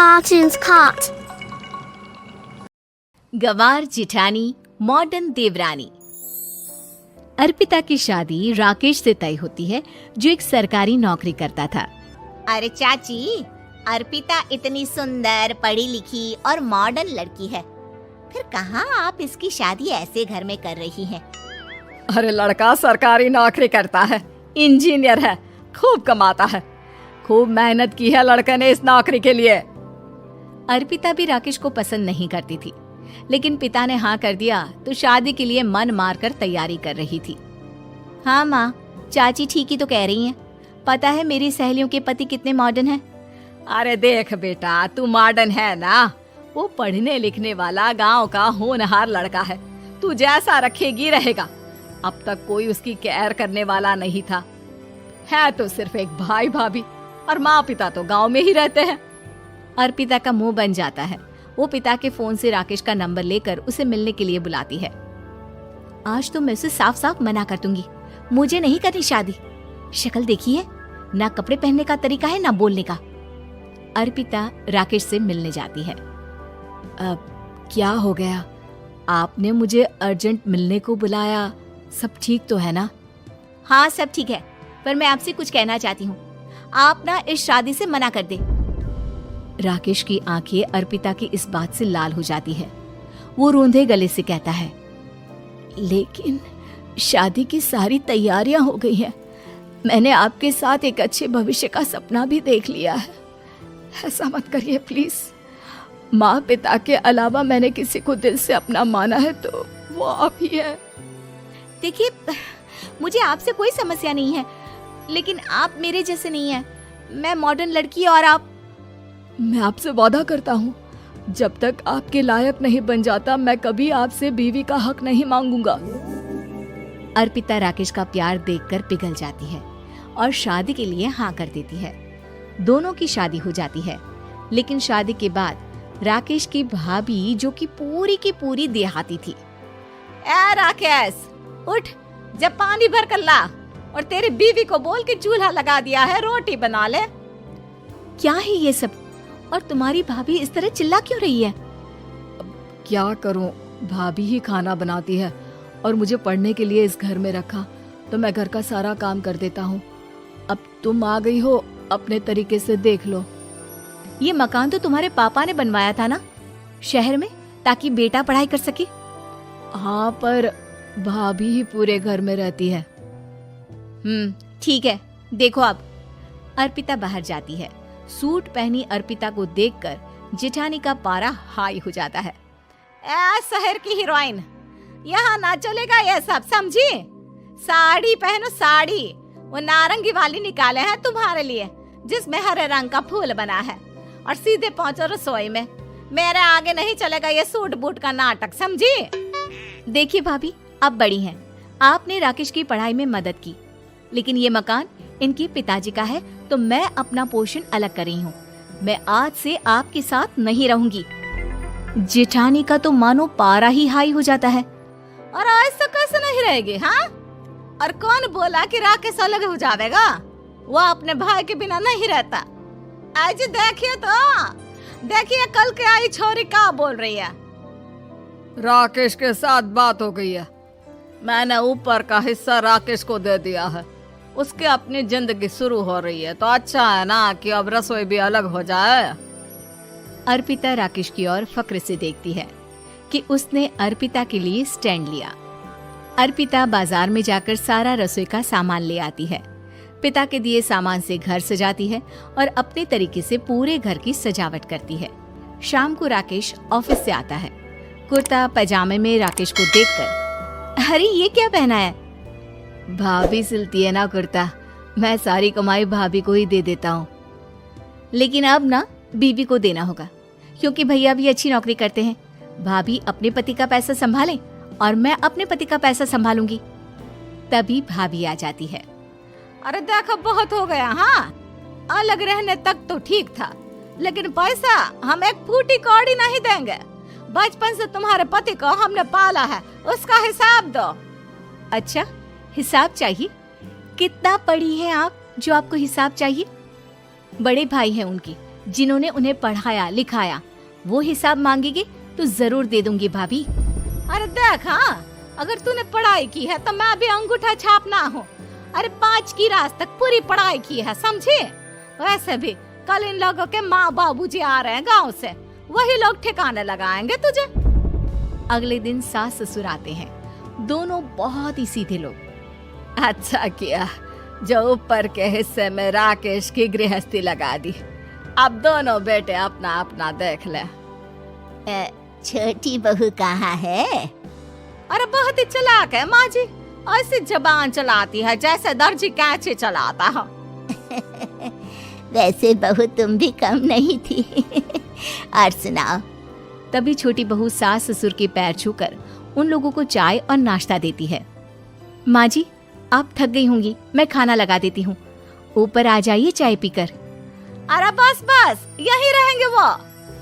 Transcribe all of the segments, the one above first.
cartoons cut. गंवार जिठानी modern देवरानी। अर्पिता की शादी राकेश से तय होती है, जो एक सरकारी नौकरी करता था। अरे चाची, अर्पिता इतनी सुंदर, पढ़ी लिखी और मॉडर्न लड़की है, फिर कहाँ आप इसकी शादी ऐसे घर में कर रही हैं? अरे लड़का सरकारी नौकरी करता है, इंजीनियर है, खूब कमाता है, खूब मेहनत की है लड़के ने इस नौकरी के लिए। अर्पिता भी राकेश को पसंद नहीं करती थी, लेकिन पिता ने हाँ कर दिया तो शादी के लिए मन मारकर तैयारी कर रही थी। हाँ माँ, चाची ठीक ही तो कह रही हैं। पता है मेरी सहेलियों के पति कितने मॉडर्न हैं। अरे देख बेटा, तू मॉडर्न है ना, वो पढ़ने लिखने वाला गांव का होनहार लड़का है, तू जैसा रखेगी रहेगा। अब तक कोई उसकी केयर करने वाला नहीं था, है तो सिर्फ एक भाई भाभी, और माँ पिता तो गांव में ही रहते हैं। अर्पिता का मुंह बन जाता है। वो पिता के फोन से राकेश का नंबर लेकर उसे मिलने के लिए बुलाती है। आज तो मैं उसे साफ साफ मना कर दूंगी, मुझे नहीं करनी शादी। शक्ल देखी है ना, कपड़े पहनने का तरीका है ना बोलने का। अर्पिता राकेश से मिलने जाती है। अब क्या हो गया, आपने मुझे अर्जेंट मिलने को बुलाया, सब ठीक तो है ना? हाँ सब ठीक है, पर मैं आपसे कुछ कहना चाहती हूँ। आप ना इस शादी से मना कर दे। राकेश की आंखें अर्पिता की इस बात से लाल हो जाती है। वो रोंधे गले से कहता है, लेकिन शादी की सारी तैयारियां हो गई हैं। मैंने आपके साथ एक अच्छे भविष्य का सपना भी देख लिया है। ऐसा मत करिए प्लीज। माँ पिता के अलावा मैंने किसी को दिल से अपना माना है तो वो आप ही है। देखिए, मुझे आपसे कोई समस्या नहीं है, लेकिन आप मेरे जैसे नहीं हैं। मैं मॉडर्न लड़की और आप। मैं आपसे वादा करता हूँ, जब तक आपके लायक नहीं बन जाता मैं कभी आपसे बीवी का हक नहीं मांगूंगा। अर्पिता राकेश का प्यार देखकर पिघल जाती है और शादी के लिए हाँ कर देती है। दोनों की शादी हो जाती है, लेकिन शादी के बाद राकेश की भाभी, जो कि पूरी की पूरी देहाती थी, ए राकेश, उठ, जब पानी भर कर ला और तेरी बीवी को बोल के चूल्हा लगा दिया है, रोटी बना ले। क्या है ये सब? और तुम्हारी भाभी इस तरह चिल्ला क्यों रही है? क्या करूं, भाभी ही खाना बनाती है और मुझे पढ़ने के लिए इस घर में रखा, तो मैं घर का सारा काम कर देता हूँ। अब तुम आ गई हो, अपने तरीके से देख लो। ये मकान तो तुम्हारे पापा ने बनवाया था ना, शहर में, ताकि बेटा पढ़ाई कर सके। हाँ, पर भाभी ही पूरे घर में रहती है। ठीक है, देखो अब। अर्पिता बाहर जाती है। सूट पहनी अर्पिता को देखकर जेठानी का पारा हाई हो जाता है। ए शहर की हीरोइन, यहाँ ना चलेगा ये सब, समझी? साड़ी पहनो, साड़ी। वो नारंगी वाली निकाले हैं तुम्हारे लिए, जिसमें हरे रंग का फूल बना है, और सीधे पहुंचो रसोई में। मेरे आगे नहीं चलेगा ये सूट बूट का नाटक, समझी? देखिए भाभी, आप बड़ी हैं, आपने राकेश की पढ़ाई में मदद की, लेकिन ये मकान इनके पिताजी का है, तो मैं अपना पोर्शन अलग कर रही हूँ। मैं आज से आपके साथ नहीं रहूंगी। जेठानी का तो मानो पारा ही हाई हो जाता है। और ऐसा कैसे नहीं रहेगी? हाँ, और कौन बोला कि राकेश अलग हो जाएगा? वो अपने भाई के बिना नहीं रहता। आज देखिए तो, देखिए कल के आई छोरी क्या बोल रही है। राकेश के साथ बात हो गई है, मैंने ऊपर का हिस्सा राकेश को दे दिया है। उसकी अपनी जिंदगी शुरू हो रही है, तो अच्छा है ना कि अब रसोई भी अलग हो जाए। अर्पिता राकेश की ओर फक्र से देखती है कि उसने अर्पिता के लिए स्टैंड लिया। अर्पिता बाजार में जाकर सारा रसोई का सामान ले आती है। पिता के दिए सामान से घर सजाती है और अपने तरीके से पूरे घर की सजावट करती है। शाम को राकेश ऑफिस से आता है। कुर्ता पैजामे में राकेश को देखकर, अरे ये क्या पहना है? भाभी सिलती है ना कुर्ता, मैं सारी कमाई भाभी को ही दे देता हूँ। लेकिन अब ना बीवी को देना होगा, क्योंकि भैया भी अच्छी नौकरी करते हैं। भाभी अपने पति का पैसा संभालें और मैं अपने पति का पैसा संभालूंगी। तभी भाभी आ जाती है। अरे देखो, बहुत हो गया। हाँ, अलग रहने तक तो ठीक था, लेकिन पैसा हम एक फूटी कौड़ी नहीं देंगे। बचपन से तुम्हारे पति को हमने पाला है, उसका हिसाब दो। अच्छा, हिसाब चाहिए? कितना पढ़ी है आप जो आपको हिसाब चाहिए? बड़े भाई हैं उनकी, जिन्होंने उन्हें पढ़ाया लिखाया वो हिसाब मांगेंगे तो जरूर दे दूंगी भाभी। अरे देख, हाँ, अगर तूने पढ़ाई की है तो मैं भी अंगूठा छापना हूँ। अरे 5 की क्लास तक पूरी पढ़ाई की है, समझे? वैसे भी कल इन लोगों के माँ बाबूजी आ रहे हैं गांव से, वही लोग ठिकाने लगाएंगे तुझे। अगले दिन सास ससुर आते हैं, दोनों बहुत ही सीधे लोग। अच्छा किया जो ऊपर के हिस्से में राकेश की गृहस्थी लगा दी। अब दोनों बेटे अपना अपना देख ले। छोटी बहू कहाँ है? अरे बहुत ही चालाक है माँ जी, ऐसी जबान चलाती है जैसे दर्जी कैंची चलाता है। वैसे बहू तुम भी कम नहीं थी। और सुनाओ। तभी छोटी बहू सास ससुर के पैर छूकर उन लोगों को चाय और नाश्ता देती है। माँ जी, आप थक गई होंगी, मैं खाना लगा देती हूँ, ऊपर आ जाइए चाय पीकर। अरे बस बस, यही रहेंगे वो,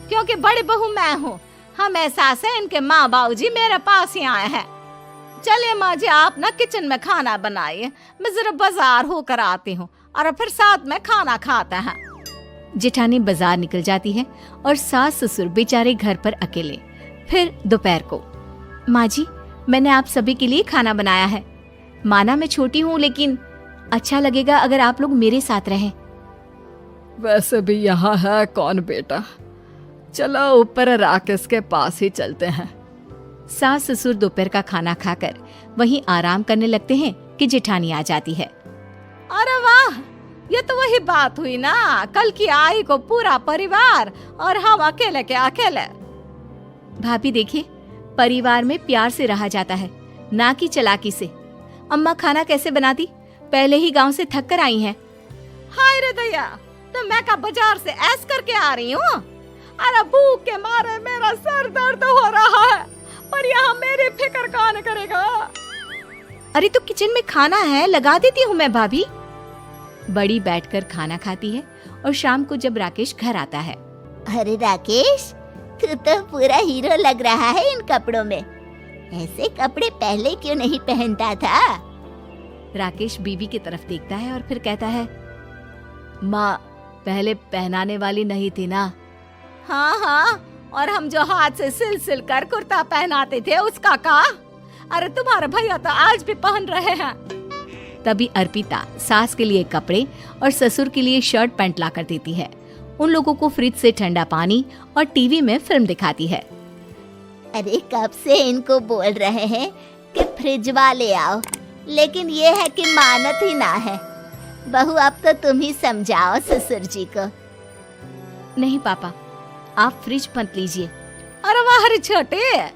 क्योंकि बड़ी बहू मैं हूँ। हमेशा से इनके माँ बाबूजी मेरे पास ही आए हैं। चलिए माँ जी, आप ना किचन में खाना बनाइए, मैं जरा बाजार होकर आती हूँ और फिर साथ में खाना खाते हैं। जेठानी बाजार निकल जाती है और सास ससुर बेचारे घर पर अकेले। फिर दोपहर को, माँ जी, मैंने आप सभी के लिए खाना बनाया है। माना मैं छोटी हूँ, लेकिन अच्छा लगेगा अगर आप लोग मेरे साथ रहें। वैसे भी यहाँ है कौन बेटा, चलो ऊपर राकेश के पास ही चलते हैं। सास ससुर दोपहर का खाना खाकर वहीं आराम करने लगते हैं कि जेठानी आ जाती है। अरे वाह, ये तो वही बात हुई ना, कल की आई को पूरा परिवार और हम अकेले के अकेले। भाभी देखिए, परिवार में प्यार से रहा जाता है, ना कि चालाकी से। अम्मा खाना कैसे बनाती, पहले ही गांव से थक कर आई हैं। हाय रे दया, तो मैं का बाजार से ऐस करके आ रही हूँ। अरे भूख के मारे मेरा सर दर्द हो रहा है, पर यहाँ मेरी फिक्र कौन करेगा। अरे तो किचन में खाना है, लगा देती हूँ मैं भाभी। बड़ी बैठकर खाना खाती है और शाम को जब राकेश घर आता है। अरे राकेश, तू तो पूरा हीरो लग रहा है इन कपड़ों में। ऐसे कपड़े पहले क्यों नहीं पहनता था? राकेश बीवी की तरफ देखता है और फिर कहता है, माँ, पहले पहनाने वाली नहीं थी ना। हाँ हाँ, और हम जो हाथ से सिल कर कुर्ता पहनाते थे उसका का? अरे तुम्हारे भैया तो आज भी पहन रहे हैं। तभी अर्पिता सास के लिए कपड़े और ससुर के लिए शर्ट पैंट ला कर देती है। उन लोगों को फ्रिज से ठंडा पानी और टीवी में फिल्म दिखाती है। अरे कब से इनको बोल रहे हैं कि फ्रिज वाले आओ, लेकिन ये है कि मानत ही ना है। बहू, अब तो तुम ही समझाओ ससुर जी को। नहीं पापा, आप फ्रिज मत लीजिए। अरे वाह रे छोटे,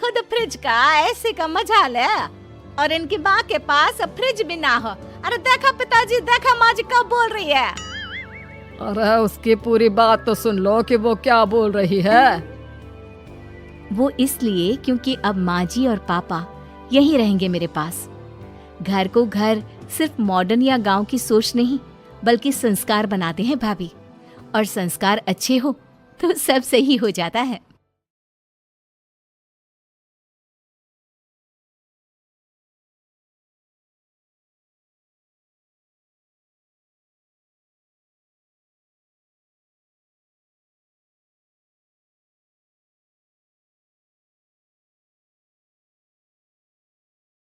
खुद फ्रिज का ऐसे का मजा ले, और इनकी माँ के पास फ्रिज भी ना हो। अरे देखा पिताजी, देखा माँ जी कब बोल रही है। अरे उसकी पूरी बात तो सुन लो कि वो क्या बोल रही है। वो इसलिए क्योंकि अब माँ जी और पापा यहीं रहेंगे मेरे पास। घर को घर सिर्फ मॉडर्न या गांव की सोच नहीं, बल्कि संस्कार बनाते हैं भाभी, और संस्कार अच्छे हो तो सब सही हो जाता है।